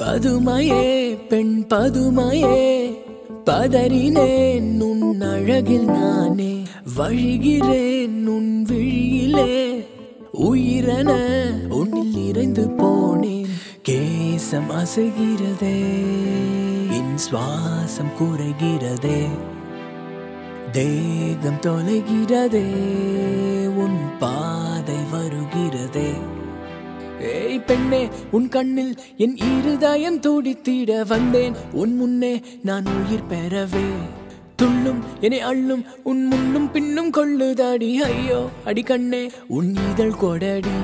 பதுமையே பெண் பதுமையே பதறினேன் உன் அழகில் நானே வழிகிறேன் உன் விழியிலே உயிரென உன்னில் நிறைந்து போனேன் கேசம் அசைகிறதே என் சுவாசம் குறைகிறதே தேகம் தொலைகிறதே உன் பாதை வருகிறதே ஏய் பெண்ணே உன் கண்ணில் என் இருதயம் துடித்திட வந்தேன் உன் முன்னே நான் உயிர் பெறவே துள்ளும் என்னை அள்ளும் உன் முன்னும் பின்னும் கொள்ளுதாடி ஐயோ அடி கண்ணே உன் இதழ் கொடடி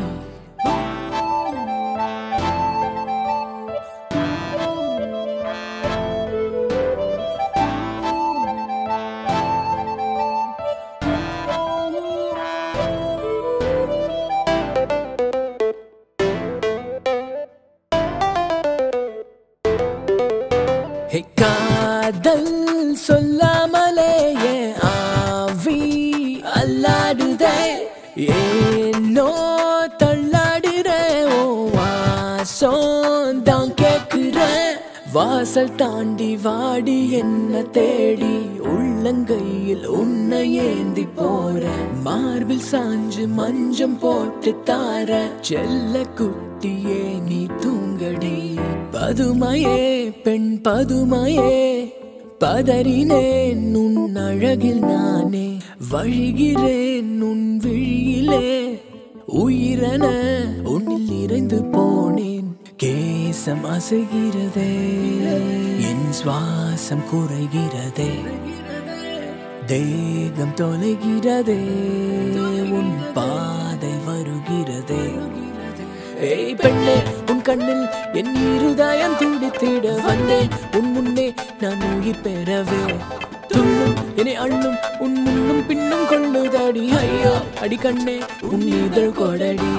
காதல் சொல்லாமலே ஆவி அல்லாடுதே ஏனோ தள்ளாடுறே ஓ வாசம் தான் கேட்கிறேன் வாசல் தாண்டி வாடி என்ன தேடி உள்ளங்கையில் உன்னை ஏந்தி போற மார்பில் சாஞ்சு மஞ்சம் போட்டு தார செல்ல குட்டியே நீ தூங்கடி பதுமையே பெண் பதுமையே பதறினேன் உன் அழகில் நானே வழிகிறேன் உன் விழியிலே உயிரென உன்னில் நிறைந்து போனேன் கேசம் அசைகிறதே என் சுவாசம் குறைகிறதே தேகம் தொலைகிறதே உன் பாதை வருகிறதே ஏய் பெண்ணே உன் கண்ணில் என் இருதயம் துடித்திட வந்தேன் உன் முன்னே நான் உயிர் பெறவே துள்ளும் என்னை அள்ளும் உன் முன்னும் பின்னும் கொள்ளுதாடி ஐயோ அடி கண்ணே உன் இதழ் கொடடி